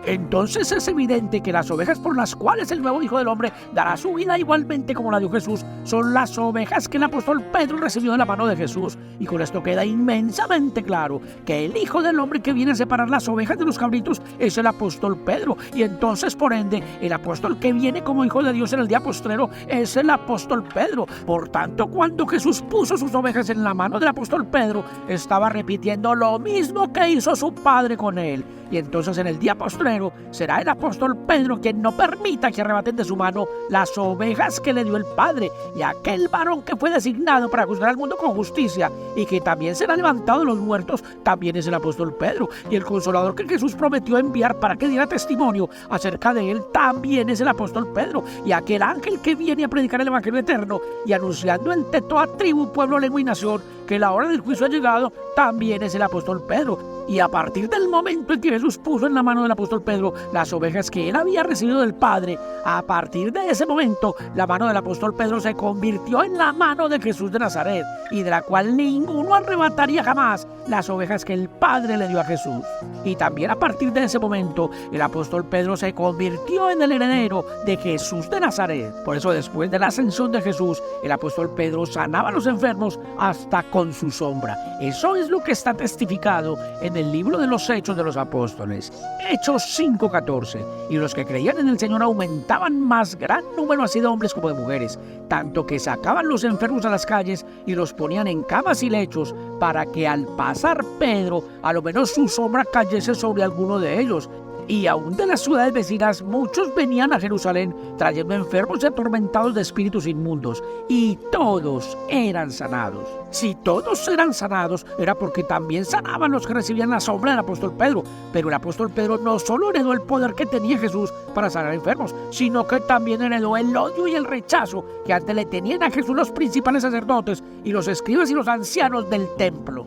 Entonces es evidente que las ovejas por las cuales el nuevo Hijo del Hombre dará su vida igualmente como la dio Jesús, son las ovejas que el apóstol Pedro recibió de la mano de Jesús. Y con esto queda inmensamente claro que el Hijo del Hombre que viene a separar las ovejas de los cabritos es el apóstol Pedro. Y entonces, por ende, el apóstol que viene como Hijo de Dios en el día postrero es el apóstol Pedro. Por tanto, cuando Jesús puso sus ovejas en la mano del apóstol Pedro, estaba repitiendo lo mismo que hizo su Padre con él. Y entonces en el día postrero será el apóstol Pedro quien no permita que arrebaten de su mano las ovejas que le dio el Padre. Y aquel varón que fue designado para juzgar al mundo con justicia y que también será levantado de los muertos, también es el apóstol Pedro. Y el consolador que Jesús prometió enviar para que diera testimonio acerca de él, también es el apóstol Pedro. Y aquel ángel que viene a predicar el evangelio eterno y anunciando entre toda tribu, pueblo, lengua y nación que la hora del juicio ha llegado, también es el apóstol Pedro. Y a partir del momento en que Jesús puso en la mano del apóstol Pedro las ovejas que él había recibido del Padre, a partir de ese momento la mano del apóstol Pedro se convirtió en la mano de Jesús de Nazaret, y de la cual ninguno arrebataría jamás las ovejas que el Padre le dio a Jesús. Y también a partir de ese momento el apóstol Pedro se convirtió en el heredero de Jesús de Nazaret. Por eso, después de la ascensión de Jesús, el apóstol Pedro sanaba a los enfermos hasta con su sombra. Eso es lo que está testificado en el libro de los Hechos de los Apóstoles, Hechos 5:14. Y los que creían en el Señor aumentaban más gran número así de hombres como de mujeres, tanto que sacaban los enfermos a las calles y los ponían en camas y lechos, para que al pasar Pedro, a lo menos su sombra cayese sobre alguno de ellos. Y aún de las ciudades vecinas muchos venían a Jerusalén trayendo enfermos y atormentados de espíritus inmundos, y todos eran sanados. Si todos eran sanados, era porque también sanaban los que recibían la sombra del apóstol Pedro. Pero el apóstol Pedro no solo heredó el poder que tenía Jesús para sanar enfermos, sino que también heredó el odio y el rechazo que antes le tenían a Jesús los principales sacerdotes y los escribas y los ancianos del templo.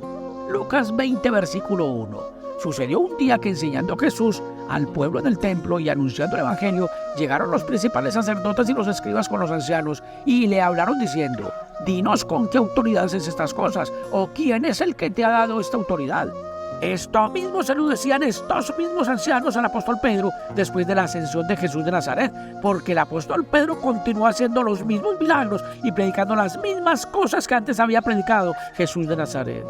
Lucas 20, versículo 1. Sucedió un día que, enseñando Jesús al pueblo en el templo y anunciando el evangelio, llegaron los principales sacerdotes y los escribas con los ancianos y le hablaron diciendo: dinos con qué autoridad haces estas cosas, o quién es el que te ha dado esta autoridad. Esto mismo se lo decían estos mismos ancianos al apóstol Pedro después de la ascensión de Jesús de Nazaret, porque el apóstol Pedro continuó haciendo los mismos milagros y predicando las mismas cosas que antes había predicado Jesús de Nazaret.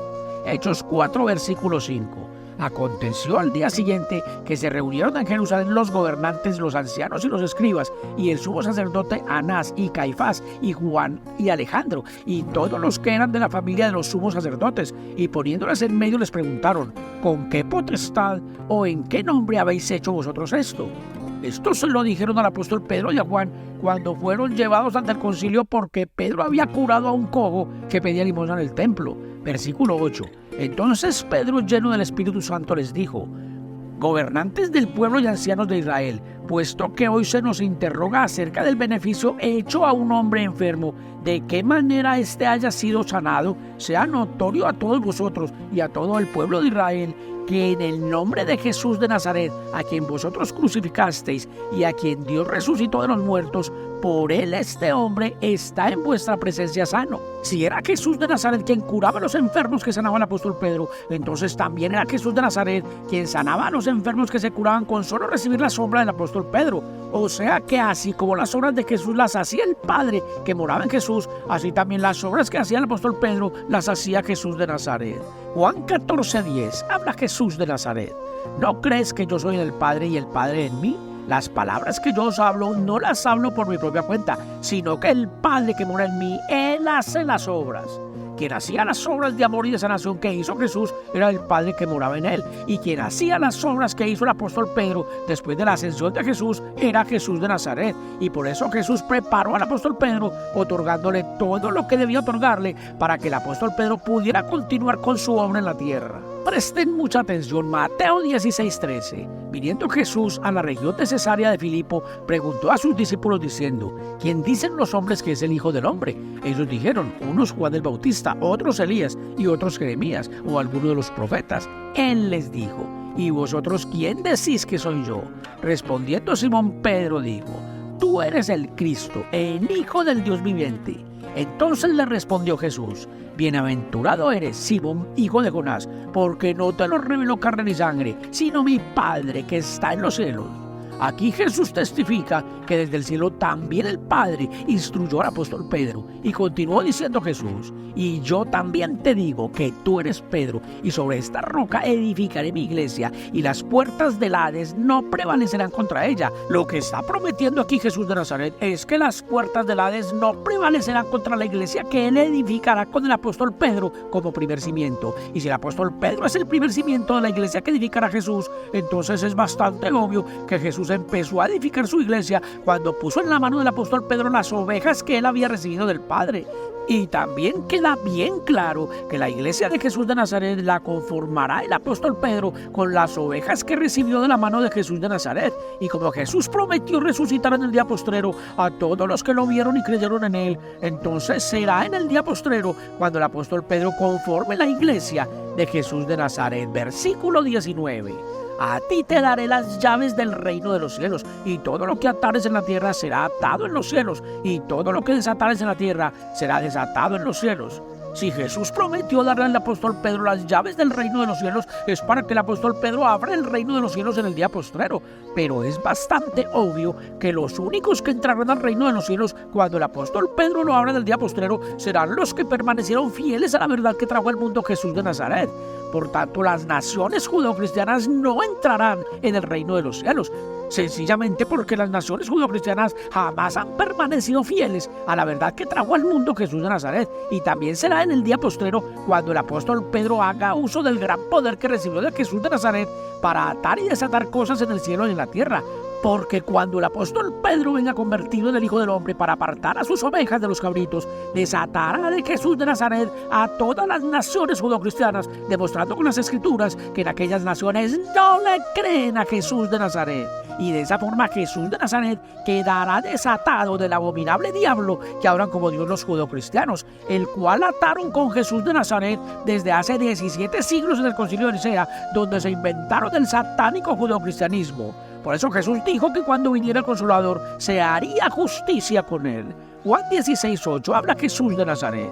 Hechos 4, versículo 5. Aconteció al día siguiente que se reunieron en Jerusalén los gobernantes, los ancianos y los escribas, y el sumo sacerdote Anás y Caifás y Juan y Alejandro, y todos los que eran de la familia de los sumos sacerdotes, y poniéndoles en medio les preguntaron: ¿con qué potestad o en qué nombre habéis hecho vosotros esto? Esto se lo dijeron al apóstol Pedro y a Juan cuando fueron llevados ante el concilio, porque Pedro había curado a un cojo que pedía limosna en el templo. Versículo 8. Entonces Pedro, lleno del Espíritu Santo, les dijo: gobernantes del pueblo y ancianos de Israel, puesto que hoy se nos interroga acerca del beneficio hecho a un hombre enfermo, de qué manera éste haya sido sanado, sea notorio a todos vosotros y a todo el pueblo de Israel, que en el nombre de Jesús de Nazaret, a quien vosotros crucificasteis y a quien Dios resucitó de los muertos, por él este hombre está en vuestra presencia sano. Si era Jesús de Nazaret quien curaba a los enfermos que sanaba el apóstol Pedro, entonces también era Jesús de Nazaret quien sanaba a los enfermos que se curaban con solo recibir la sombra del apóstol Pedro. O sea que así como las obras de Jesús las hacía el Padre que moraba en Jesús, así también las obras que hacía el apóstol Pedro las hacía Jesús de Nazaret. Juan 14:10 habla Jesús de Nazaret: ¿no crees que yo soy en el Padre y el Padre en mí? Las palabras que yo os hablo no las hablo por mi propia cuenta, sino que el Padre que mora en mí, Él hace las obras. Quien hacía las obras de amor y de sanación que hizo Jesús era el Padre que moraba en él. Y quien hacía las obras que hizo el apóstol Pedro después de la ascensión de Jesús era Jesús de Nazaret. Y por eso Jesús preparó al apóstol Pedro, otorgándole todo lo que debía otorgarle para que el apóstol Pedro pudiera continuar con su obra en la tierra. Presten mucha atención. Mateo 16:13. Viniendo Jesús a la región de Cesarea de Filipo, preguntó a sus discípulos diciendo: ¿quién dicen los hombres que es el Hijo del Hombre? Ellos dijeron: unos Juan el Bautista, otros Elías y otros Jeremías o alguno de los profetas. Él les dijo: ¿y vosotros quién decís que soy yo? Respondiendo Simón Pedro dijo: tú eres el Cristo, el Hijo del Dios viviente. Entonces le respondió Jesús: bienaventurado eres, Simón, hijo de Jonás, porque no te lo reveló carne ni sangre, sino mi Padre que está en los cielos. Aquí Jesús testifica que desde el cielo también el Padre instruyó al apóstol Pedro, y continuó diciendo Jesús: y yo también te digo que tú eres Pedro, y sobre esta roca edificaré mi iglesia, y las puertas del Hades no prevalecerán contra ella. Lo que está prometiendo aquí Jesús de Nazaret es que las puertas del Hades no prevalecerán contra la iglesia que él edificará con el apóstol Pedro como primer cimiento. Y si el apóstol Pedro es el primer cimiento de la iglesia que edificará Jesús, entonces es bastante obvio que Jesús empezó a edificar su iglesia cuando puso en la mano del apóstol Pedro las ovejas que él había recibido del Padre. Y también queda bien claro que la iglesia de Jesús de Nazaret la conformará el apóstol Pedro con las ovejas que recibió de la mano de Jesús de Nazaret. Y como Jesús prometió resucitar en el día postrero a todos los que lo vieron y creyeron en él, entonces será en el día postrero cuando el apóstol Pedro conforme la iglesia de Jesús de Nazaret. Versículo 19. A ti te daré las llaves del reino de los cielos, y todo lo que atares en la tierra será atado en los cielos, y todo lo que desatares en la tierra será desatado en los cielos. Si Jesús prometió darle al apóstol Pedro las llaves del reino de los cielos, es para que el apóstol Pedro abra el reino de los cielos en el día postrero. Pero es bastante obvio que los únicos que entrarán al reino de los cielos cuando el apóstol Pedro lo abra en el día postrero serán los que permanecieron fieles a la verdad que trajo al mundo Jesús de Nazaret. Por tanto, las naciones judeocristianas no entrarán en el reino de los cielos, sencillamente porque las naciones judeocristianas jamás han permanecido fieles a la verdad que trajo al mundo Jesús de Nazaret. Y también será en el día postrero cuando el apóstol Pedro haga uso del gran poder que recibió de Jesús de Nazaret para atar y desatar cosas en el cielo y en la tierra. Porque cuando el apóstol Pedro venga convertido en el Hijo del Hombre para apartar a sus ovejas de los cabritos, desatará de Jesús de Nazaret a todas las naciones judeocristianas, demostrando con las Escrituras que en aquellas naciones no le creen a Jesús de Nazaret. Y de esa forma Jesús de Nazaret quedará desatado del abominable diablo que adoran como Dios los judeocristianos, el cual ataron con Jesús de Nazaret desde hace 17 siglos en el Concilio de Nicea, donde se inventaron el satánico judeocristianismo. Por eso Jesús dijo que cuando viniera el Consolador se haría justicia con él. Juan 16:8 habla Jesús de Nazaret.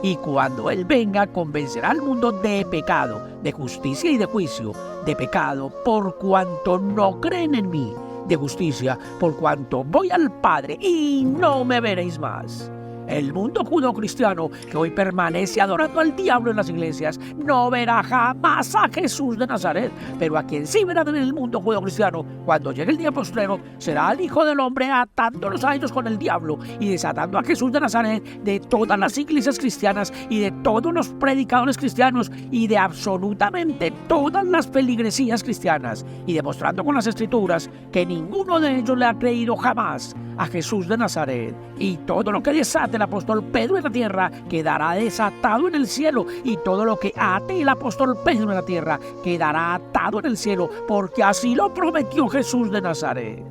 Y cuando él venga, convencerá al mundo de pecado, de justicia y de juicio. De pecado, por cuanto no creen en mí. De justicia, por cuanto voy al Padre y no me veréis más. El mundo judeocristiano que hoy permanece adorando al diablo en las iglesias no verá jamás a Jesús de Nazaret, pero a quien sí verán en el mundo judeocristiano cuando llegue el día postrero será al Hijo del Hombre atándolos a ellos con el diablo y desatando a Jesús de Nazaret de todas las iglesias cristianas y de todos los predicadores cristianos y de absolutamente todas las feligresías cristianas, y demostrando con las Escrituras que ninguno de ellos le ha creído jamás a Jesús de Nazaret. Y todo lo que desate el apóstol Pedro en la tierra quedará desatado en el cielo, y todo lo que ate el apóstol Pedro en la tierra quedará atado en el cielo, porque así lo prometió Jesús de Nazaret.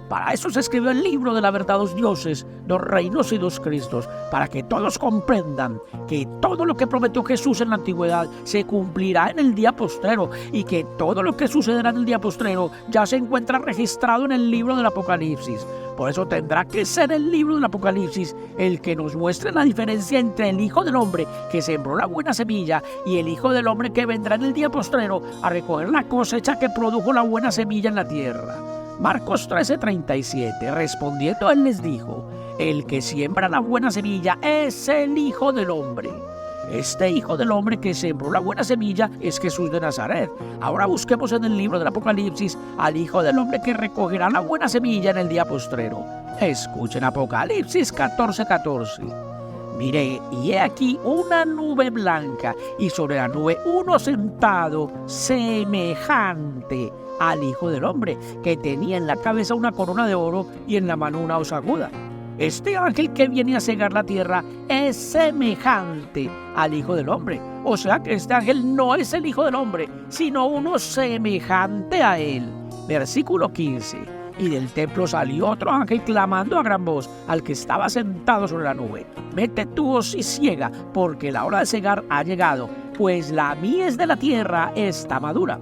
Para eso se escribió el libro de la verdad, dos dioses, dos reinos y dos Cristos, para que todos comprendan que todo lo que prometió Jesús en la antigüedad se cumplirá en el día postrero, y que todo lo que sucederá en el día postrero ya se encuentra registrado en el libro del Apocalipsis. Por eso tendrá que ser el libro del Apocalipsis el que nos muestre la diferencia entre el Hijo del Hombre que sembró la buena semilla y el Hijo del Hombre que vendrá en el día postrero a recoger la cosecha que produjo la buena semilla en la tierra. Marcos 13:37, respondiendo él les dijo: el que siembra la buena semilla es el Hijo del Hombre. Este Hijo del Hombre que sembró la buena semilla es Jesús de Nazaret. Ahora busquemos en el libro del Apocalipsis al Hijo del Hombre que recogerá la buena semilla en el día postrero. Escuchen Apocalipsis 14:14. Miré, y he aquí una nube blanca, y sobre la nube uno sentado semejante al Hijo del Hombre, que tenía en la cabeza una corona de oro y en la mano una hoz aguda. Este ángel que viene a cegar la tierra es semejante al Hijo del Hombre. O sea que este ángel no es el Hijo del Hombre, sino uno semejante a él. Versículo 15. Y del templo salió otro ángel clamando a gran voz al que estaba sentado sobre la nube: mete tu hoz y ciega, porque la hora de cegar ha llegado, pues la mies de la tierra está madura.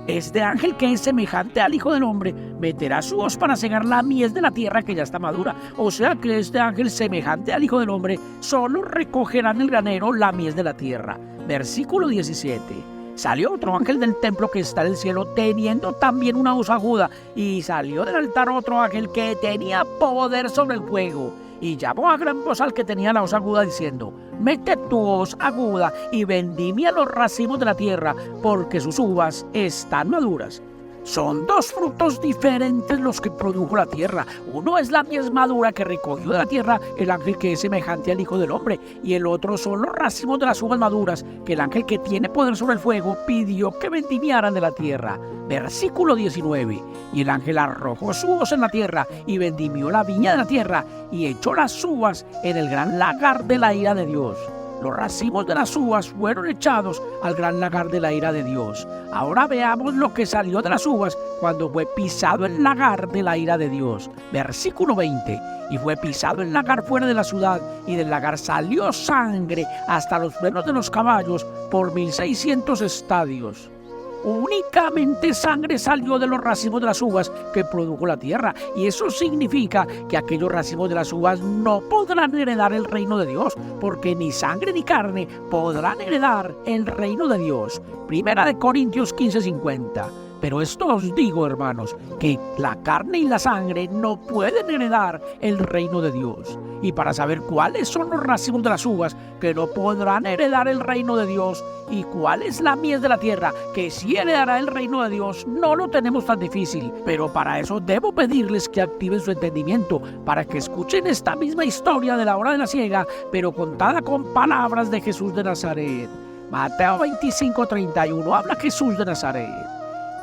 Este ángel que es semejante al Hijo del Hombre meterá su hoz para cegar la mies de la tierra que ya está madura. O sea que este ángel, semejante al Hijo del Hombre, solo recogerá en el granero la mies de la tierra. Versículo 17. Salió otro ángel del templo que está en el cielo, teniendo también una hoz aguda, y salió del altar otro ángel que tenía poder sobre el fuego, y llamó a gran voz al que tenía la hoz aguda, diciendo: mete tu hoz aguda y vendimia los racimos de la tierra, porque sus uvas están maduras. Son dos frutos diferentes los que produjo la tierra. Uno es la mies madura que recogió de la tierra el ángel que es semejante al Hijo del Hombre, y el otro son los racimos de las uvas maduras que el ángel que tiene poder sobre el fuego pidió que vendimiaran de la tierra. Versículo 19. Y el ángel arrojó su hoz en la tierra y vendimió la viña de la tierra y echó las uvas en el gran lagar de la ira de Dios. Los racimos de las uvas fueron echados al gran lagar de la ira de Dios. Ahora veamos lo que salió de las uvas cuando fue pisado el lagar de la ira de Dios. Versículo 20. Y fue pisado el lagar fuera de la ciudad, y del lagar salió sangre hasta los frenos de los caballos por 1600 estadios. Únicamente sangre salió de los racimos de las uvas que produjo la tierra, y eso significa que aquellos racimos de las uvas no podrán heredar el reino de Dios, porque ni sangre ni carne podrán heredar el reino de Dios. Primera de Corintios 15:50. Pero esto os digo, hermanos, que la carne y la sangre no pueden heredar el reino de Dios. Y para saber cuáles son los racimos de las uvas que no podrán heredar el reino de Dios, y cuál es la mies de la tierra que sí heredará el reino de Dios, no lo tenemos tan difícil. Pero para eso debo pedirles que activen su entendimiento, para que escuchen esta misma historia de la hora de la siega, pero contada con palabras de Jesús de Nazaret. Mateo 25:31 habla Jesús de Nazaret.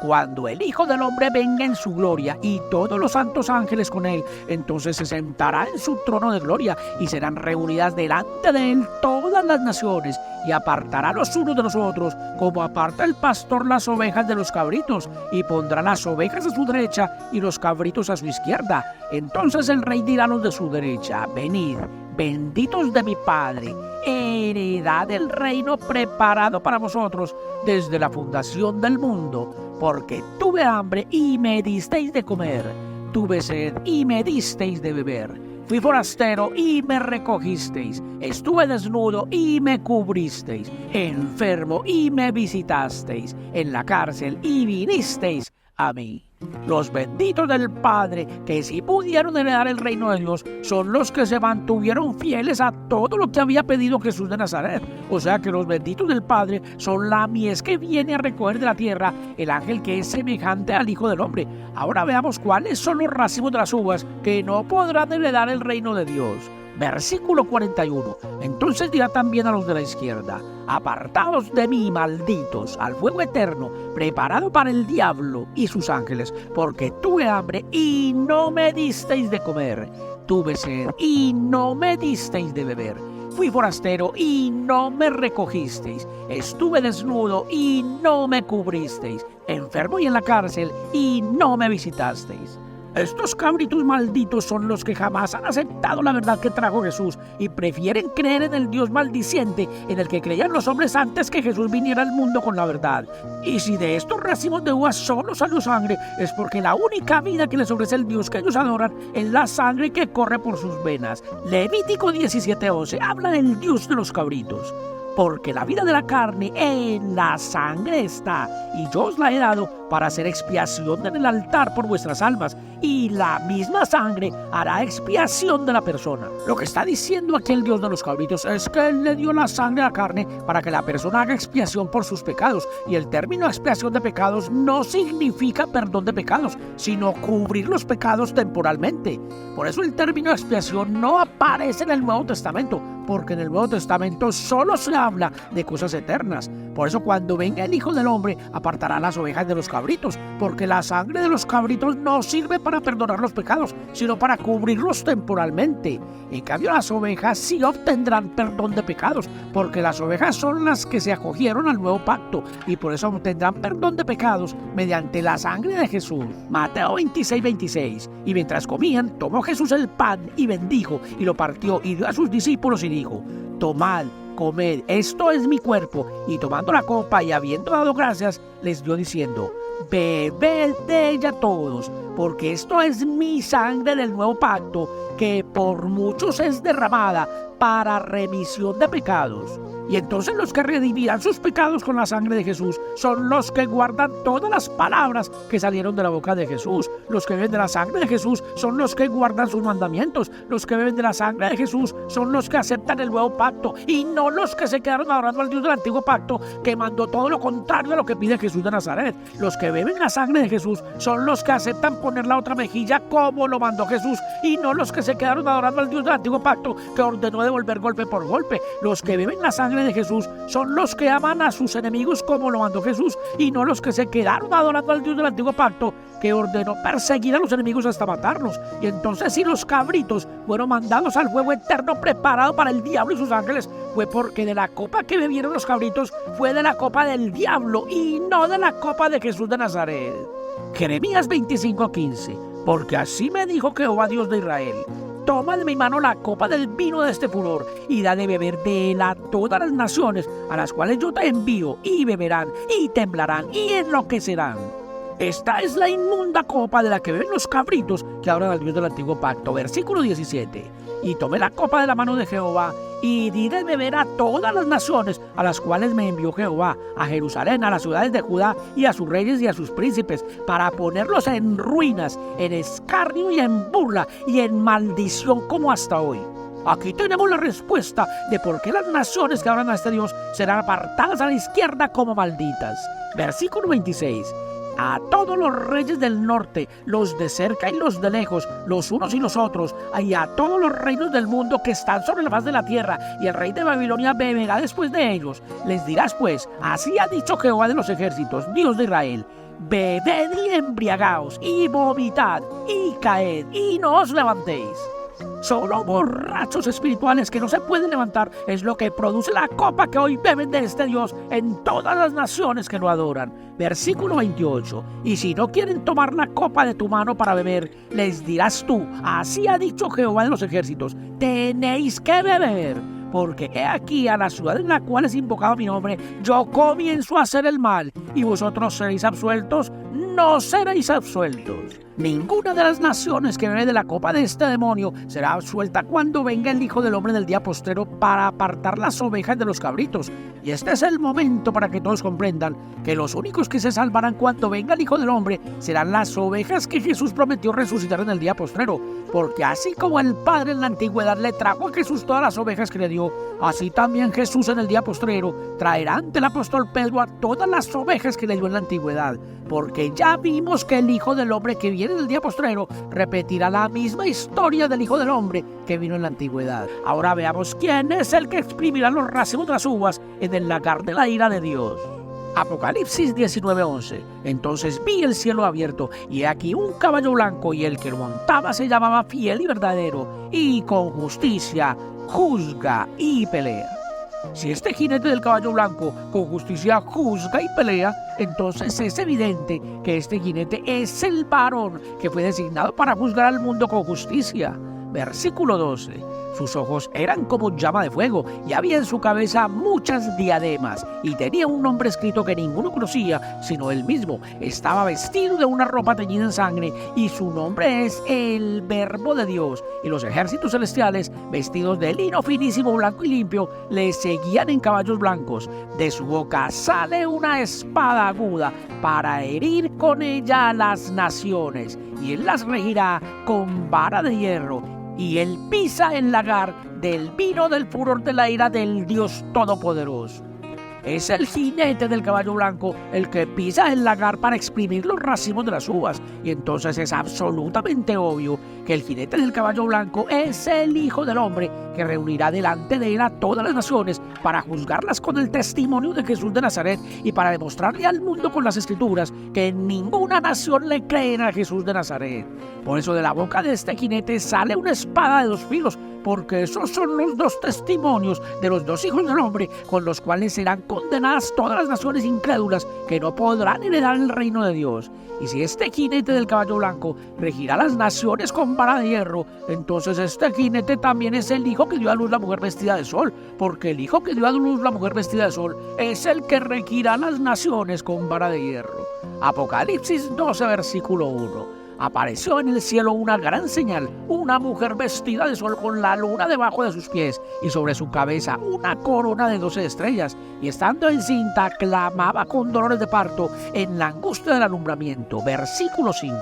Cuando el Hijo del Hombre venga en su gloria y todos los santos ángeles con él, entonces se sentará en su trono de gloria y serán reunidas delante de él todas las naciones, y apartará los unos de los otros, como aparta el pastor las ovejas de los cabritos, y pondrá las ovejas a su derecha y los cabritos a su izquierda. Entonces el rey dirá a los de su derecha: venid, benditos de mi Padre, heredad el reino preparado para vosotros desde la fundación del mundo. Porque tuve hambre y me disteis de comer, tuve sed y me disteis de beber, fui forastero y me recogisteis, estuve desnudo y me cubristeis, enfermo y me visitasteis, en la cárcel y vinisteis a mí. Los benditos del Padre, que sí pudieron heredar el reino de Dios, son los que se mantuvieron fieles a todo lo que había pedido Jesús de Nazaret. O sea que los benditos del Padre son la mies que viene a recoger de la tierra el ángel que es semejante al Hijo del Hombre. Ahora veamos cuáles son los racimos de las uvas que no podrán heredar el reino de Dios. Versículo 41. Entonces dirá también a los de la izquierda: apartaos de mí, malditos, al fuego eterno, preparado para el diablo y sus ángeles, porque tuve hambre y no me disteis de comer, tuve sed y no me disteis de beber, fui forastero y no me recogisteis, estuve desnudo y no me cubristeis, enfermo y en la cárcel y no me visitasteis. Estos cabritos malditos son los que jamás han aceptado la verdad que trajo Jesús y prefieren creer en el Dios maldiciente en el que creían los hombres antes que Jesús viniera al mundo con la verdad. Y si de estos racimos de uvas solo salió sangre, es porque la única vida que les ofrece el Dios que ellos adoran es la sangre que corre por sus venas. Levítico 17:11 habla del Dios de los cabritos. Porque la vida de la carne en la sangre está, y yo os la he dado para hacer expiación en el altar por vuestras almas, y la misma sangre hará expiación de la persona. Lo que está diciendo aquí el Dios de los cabritos es que Él le dio la sangre a la carne para que la persona haga expiación por sus pecados, y el término expiación de pecados no significa perdón de pecados, sino cubrir los pecados temporalmente. Por eso el término expiación no aparece en el Nuevo Testamento, porque en el Nuevo Testamento solo se habla de cosas eternas. Por eso cuando venga el Hijo del Hombre, apartará las ovejas de los cabritos, porque la sangre de los cabritos no sirve para perdonar los pecados, sino para cubrirlos temporalmente. En cambio, las ovejas sí obtendrán perdón de pecados, porque las ovejas son las que se acogieron al nuevo pacto, y por eso obtendrán perdón de pecados mediante la sangre de Jesús. Mateo 26:26. Y mientras comían, tomó Jesús el pan y bendijo, y lo partió y dio a sus discípulos y dijo: tomad, comed, esto es mi cuerpo. Y tomando la copa y habiendo dado gracias, les dio diciendo: bebed de ella todos, porque esto es mi sangre del nuevo pacto, que por muchos es derramada para remisión de pecados. Y entonces los que redimirán sus pecados con la sangre de Jesús son los que guardan todas las palabras que salieron de la boca de Jesús. Los que beben de la sangre de Jesús son los que guardan sus mandamientos. Los que beben de la sangre de Jesús son los que aceptan el nuevo pacto, y no los que se quedaron adorando al Dios del antiguo pacto, que mandó todo lo contrario a lo que pide Jesús de Nazaret. Los que beben la sangre de Jesús son los que aceptan poner la otra mejilla como lo mandó Jesús, y no los que se quedaron adorando al Dios del antiguo pacto, que ordenó devolver golpe por golpe. Los que beben la sangre de Jesús son los que aman a sus enemigos como lo mandó Jesús, y no los que se quedaron adorando al Dios del antiguo pacto, que ordenó perseguir a los enemigos hasta matarlos. Y entonces, si los cabritos fueron mandados al fuego eterno preparado para el diablo y sus ángeles, fue porque de la copa que bebieron los cabritos fue de la copa del diablo y no de la copa de Jesús de Nazaret. Jeremías 25:15. Porque así me dijo Jehová, Dios de Israel: toma de mi mano la copa del vino de este furor, y da de beber de él a todas las naciones a las cuales yo te envío, y beberán, y temblarán, y enloquecerán. Esta es la inmunda copa de la que beben los cabritos que adoran al Dios del antiguo pacto. Versículo 17. Y tomé la copa de la mano de Jehová, y di de beber a todas las naciones a las cuales me envió Jehová, a Jerusalén, a las ciudades de Judá, y a sus reyes y a sus príncipes, para ponerlos en ruinas, en escarnio y en burla, y en maldición como hasta hoy. Aquí tenemos la respuesta de por qué las naciones que adoran a este Dios serán apartadas a la izquierda como malditas. Versículo 26. A todos los reyes del norte, los de cerca y los de lejos, los unos y los otros, y a todos los reinos del mundo que están sobre la faz de la tierra, y el rey de Babilonia beberá después de ellos. Les dirás pues: así ha dicho Jehová de los ejércitos, Dios de Israel: bebed y embriagaos, y vomitad, y caed, y no os levantéis. Solo borrachos espirituales que no se pueden levantar es lo que produce la copa que hoy beben de este Dios en todas las naciones que lo adoran. Versículo 28. Y si no quieren tomar la copa de tu mano para beber, les dirás tú: así ha dicho Jehová de los ejércitos: tenéis que beber, porque he aquí a la ciudad en la cual es invocado mi nombre, yo comienzo a hacer el mal, y vosotros seréis absueltos, no seréis absueltos. Ninguna de las naciones que bebe de la copa de este demonio será absuelta cuando venga el Hijo del Hombre del día postrero para apartar las ovejas de los cabritos. Y este es el momento para que todos comprendan que los únicos que se salvarán cuando venga el Hijo del Hombre serán las ovejas que Jesús prometió resucitar en el día postrero. Porque así como el Padre en la antigüedad le trajo a Jesús todas las ovejas que le dio, así también Jesús en el día postrero traerá ante el apóstol Pedro a todas las ovejas que le dio en la antigüedad. Porque ya vimos que el Hijo del Hombre que viene en el día postrero repetirá la misma historia del Hijo del Hombre que vino en la antigüedad. Ahora veamos quién es el que exprimirá los racimos de las uvas en el lagar de la ira de Dios. Apocalipsis 19:11. Entonces vi el cielo abierto, y he aquí un caballo blanco, y el que lo montaba se llamaba Fiel y Verdadero, y con justicia juzga y pelea. Si este jinete del caballo blanco con justicia juzga y pelea, entonces es evidente que este jinete es el varón que fue designado para juzgar al mundo con justicia. Versículo 12. Sus ojos eran como llama de fuego, y había en su cabeza muchas diademas, y tenía un nombre escrito que ninguno conocía, sino él mismo. Estaba vestido de una ropa teñida en sangre, y su nombre es el Verbo de Dios. Y los ejércitos celestiales, vestidos de lino finísimo, blanco y limpio, le seguían en caballos blancos. De su boca sale una espada aguda para herir con ella a las naciones, y él las regirá con vara de hierro. Y él pisa el lagar del vino del furor de la ira del Dios Todopoderoso. Es el jinete del caballo blanco el que pisa el lagar para exprimir los racimos de las uvas. Y entonces es absolutamente obvio que el jinete del caballo blanco es el Hijo del Hombre, que reunirá delante de él a todas las naciones para juzgarlas con el testimonio de Jesús de Nazaret, y para demostrarle al mundo con las Escrituras que ninguna nación le cree a Jesús de Nazaret. Por eso de la boca de este jinete sale una espada de dos filos, porque esos son los dos testimonios de los dos hijos del hombre, con los cuales serán condenadas todas las naciones incrédulas que no podrán heredar el reino de Dios. Y si este jinete del caballo blanco regirá las naciones con vara de hierro, entonces este jinete también es el hijo que dio a luz la mujer vestida de sol, porque el hijo que dio a luz la mujer vestida de sol es el que regirá las naciones con vara de hierro. Apocalipsis 12, versículo 1. apareció en el cielo una gran señal, una mujer vestida de sol con la luna debajo de sus pies y sobre su cabeza una corona de 12 estrellas, y estando encinta clamaba con dolores de parto en la angustia del alumbramiento. Versículo 5.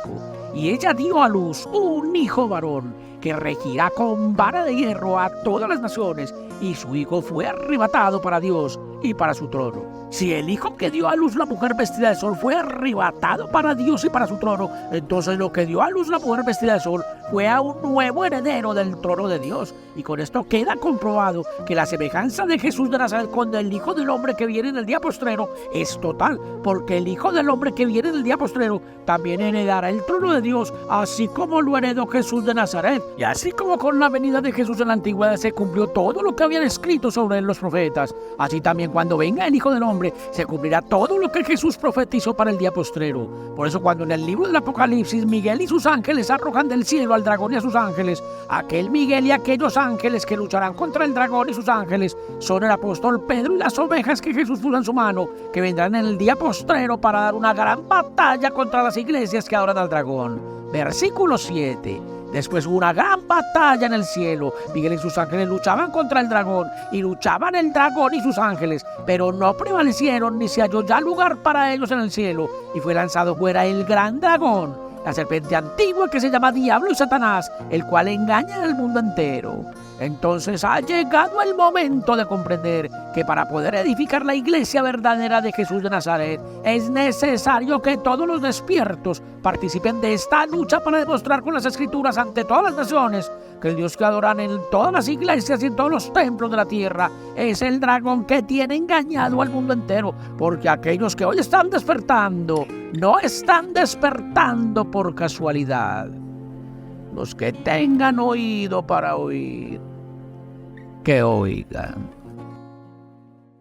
Y ella dio a luz un hijo varón que regirá con vara de hierro a todas las naciones, y su hijo fue arrebatado para Dios y para su trono. Si el hijo que dio a luz la mujer vestida de sol fue arrebatado para Dios y para su trono, entonces lo que dio a luz la mujer vestida de sol fue a un nuevo heredero del trono de Dios. Y con esto queda comprobado que la semejanza de Jesús de Nazaret con el Hijo del Hombre que viene en el día postrero es total, porque el Hijo del Hombre que viene en el día postrero también heredará el trono de Dios, así como lo heredó Jesús de Nazaret. Y así como con la venida de Jesús en la antigüedad se cumplió todo lo que habían escrito sobre él los profetas, así también cuando venga el Hijo del Hombre se cumplirá todo lo que Jesús profetizó para el día postrero. Por eso cuando en el libro del Apocalipsis Miguel y sus ángeles arrojan del cielo al dragón y a sus ángeles, aquel Miguel y aquellos ángeles que lucharán contra el dragón y sus ángeles son el apóstol Pedro y las ovejas que Jesús puso en su mano, que vendrán en el día postrero para dar una gran batalla contra las iglesias que adoran al dragón. Versículo 7. Después hubo una gran batalla en el cielo. Miguel y sus ángeles luchaban contra el dragón, y luchaban el dragón y sus ángeles, pero no prevalecieron, ni se halló ya lugar para ellos en el cielo, y fue lanzado fuera el gran dragón, la serpiente antigua que se llama Diablo y Satanás, el cual engaña al mundo entero. Entonces ha llegado el momento de comprender que para poder edificar la iglesia verdadera de Jesús de Nazaret es necesario que todos los despiertos participen de esta lucha para demostrar con las escrituras ante todas las naciones que el Dios que adoran en todas las iglesias y en todos los templos de la tierra es el dragón que tiene engañado al mundo entero, porque aquellos que hoy están despertando no están despertando por casualidad. Los que tengan oído para oír, que oigan.